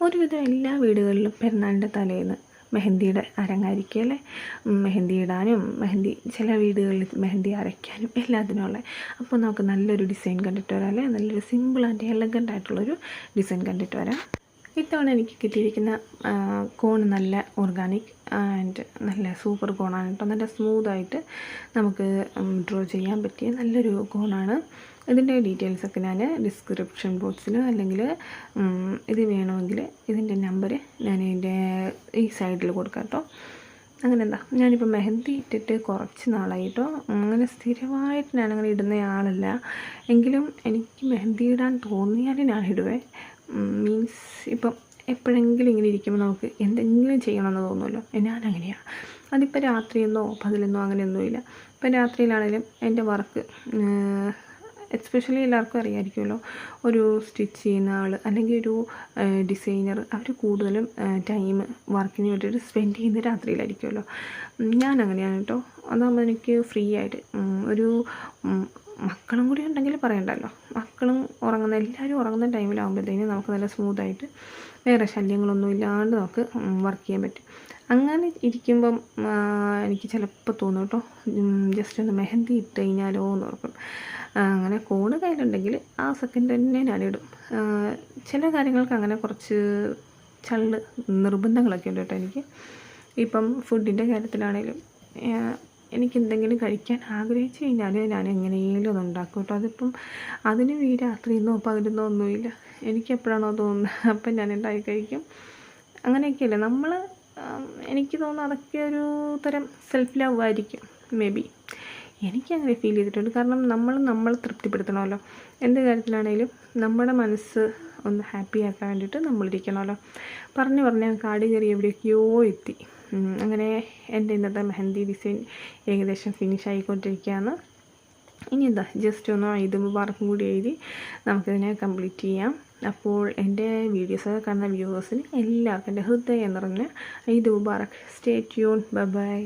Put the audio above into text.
ഒരുവിധം എല്ലാ വീടുകളിലും പെരുന്നാളിൻ്റെ തലേന്ന് മെഹന്തിയുടെ അരങ്ങായിരിക്കും അല്ലേ. മെഹന്തി ഇടാനും ചില വീടുകളിൽ മെഹന്തി അരയ്ക്കാനും എല്ലാത്തിനുള്ള. അപ്പോൾ നമുക്ക് നല്ലൊരു ഡിസൈൻ കണ്ടിട്ട് വരാം അല്ലേ. നല്ലൊരു സിമ്പിൾ ആൻഡ് എലഗൻ്റ് ആയിട്ടുള്ളൊരു ഡിസൈൻ കണ്ടിട്ട് വരാം. ഇത്തവണ എനിക്ക് കിട്ടിയിരിക്കുന്ന കോൺ നല്ല ഓർഗാനിക് ആൻഡ് നല്ല സൂപ്പർ കോണാണ് കേട്ടോ. നല്ല സ്മൂത്തായിട്ട് നമുക്ക് ഡ്രോ ചെയ്യാൻ പറ്റിയ നല്ലൊരു കോണാണ്. ഇതിൻ്റെ ഡീറ്റെയിൽസൊക്കെ ഞാൻ ഡിസ്ക്രിപ്ഷൻ ബോക്സിൽ അല്ലെങ്കിൽ ഇത് വേണമെങ്കിൽ ഇതിൻ്റെ നമ്പർ ഞാൻ ഇതിൻ്റെ ഈ സൈഡിൽ കൊടുക്കാം കേട്ടോ. അങ്ങനെ ഞാനിപ്പോൾ മെഹന്തി ഇട്ടിട്ട് കുറച്ച് നാളായി കേട്ടോ. അങ്ങനെ സ്ഥിരമായിട്ട് ഞാനങ്ങനെ ഇടുന്ന ആളല്ല. എങ്കിലും എനിക്ക് മെഹന്തി ഇടാൻ തോന്നിയാൽ ഞാൻ ഇടുവേ. മീൻസ് ഇപ്പം എപ്പോഴെങ്കിലും ഇങ്ങനെ ഇരിക്കുമ്പോൾ നമുക്ക് എന്തെങ്കിലും ചെയ്യണമെന്ന് തോന്നുമല്ലോ. ഞാനങ്ങനെയാണ്. അതിപ്പോൾ രാത്രിയെന്നോ പകലെന്നോ അങ്ങനെയൊന്നുമില്ല. ഇപ്പം രാത്രിയിലാണെങ്കിലും എൻ്റെ വർക്ക് എസ്പെഷ്യലി എല്ലാവർക്കും അറിയാമായിരിക്കുമല്ലോ, ഒരു സ്റ്റിച്ച് ചെയ്യുന്ന ആൾ അല്ലെങ്കിൽ ഒരു ഡിസൈനർ, അവർ കൂടുതലും ടൈം വർക്കിന് വേണ്ടിയിട്ട് സ്പെൻഡ് ചെയ്യുന്നത് രാത്രിയിലായിരിക്കുമല്ലോ. ഞാനങ്ങനെയാണ് കേട്ടോ. അതാകുമ്പോൾ എനിക്ക് ഫ്രീ ആയിട്ട് ഒരു മക്കളും കൂടി ഉണ്ടെങ്കിൽ പറയണ്ടല്ലോ. മക്കളും എല്ലാവരും ഉറങ്ങുന്ന ടൈമിലാകുമ്പോഴത്തേനും നമുക്ക് നല്ല സ്മൂത്തായിട്ട് വേറെ ശല്യങ്ങളൊന്നും ഇല്ലാണ്ട് നമുക്ക് വർക്ക് ചെയ്യാൻ പറ്റും. അങ്ങനെ ഇരിക്കുമ്പം എനിക്ക് ചിലപ്പോൾ തോന്നും കേട്ടോ, ജസ്റ്റ് ഒന്ന് മെഹന്തി ഇട്ട് കഴിഞ്ഞാലോ എന്ന് ഓർക്കും. അങ്ങനെ കോണ് കയ്യിലുണ്ടെങ്കിൽ ആ സെക്കൻഡ് തന്നെ ഞാനിടും. ചില കാര്യങ്ങൾക്ക് അങ്ങനെ കുറച്ച് നിർബന്ധങ്ങളൊക്കെ ഉണ്ട് കേട്ടോ എനിക്ക്. ഇപ്പം ഫുഡിൻ്റെ കാര്യത്തിലാണെങ്കിലും എനിക്കെന്തെങ്കിലും കഴിക്കാൻ ആഗ്രഹിച്ചു കഴിഞ്ഞാൽ ഞാൻ എങ്ങനെയെങ്കിലും ഒന്ന് ഉണ്ടാക്കും കേട്ടോ. അതിപ്പം അതിന് ഈ രാത്രിയെന്നോ പകലെന്നോ ഒന്നുമില്ല. എനിക്കെപ്പോഴാണോ തോന്നുന്നത് അപ്പം ഞാൻ ഉണ്ടാക്കി കഴിക്കും. അങ്ങനെയൊക്കെയല്ലേ നമ്മൾ. എനിക്ക് തോന്നുന്നു അതൊക്കെ ഒരു തരം സെൽഫ് ലവ് ആയിരിക്കും മേ ബി. എനിക്കങ്ങനെ ഫീൽ ചെയ്തിട്ടുണ്ട്. കാരണം നമ്മൾ തൃപ്തിപ്പെടുത്തണമല്ലോ. എന്ത് കാര്യത്തിലാണെങ്കിലും നമ്മുടെ മനസ്സ് ഒന്ന് ഹാപ്പി ആക്കാൻ വേണ്ടിയിട്ട് നമ്മളിരിക്കണമല്ലോ. പറഞ്ഞ് കാട് കയറി എവിടേക്കോ എത്തി. അങ്ങനെ എൻ്റെ ഇന്നത്തെ മെഹന്തി ഡിസൈൻ ഏകദേശം ഫിനിഷ് ആയിക്കൊണ്ടിരിക്കുകയാണ്. ഇനി ജസ്റ്റ് ഒന്ന് ഈദ് മുബാറക്കും കൂടി എഴുതി നമുക്കിതിനെ കംപ്ലീറ്റ് ചെയ്യാം. അപ്പോൾ എൻ്റെ വീഡിയോസൊക്കെ കാണുന്ന വ്യൂവേഴ്സിന് എല്ലാവർക്കും എൻ്റെ ഹൃദയം നിറഞ്ഞ ഈദ് മുബാറക്ക്. Stay tune. ബൈ.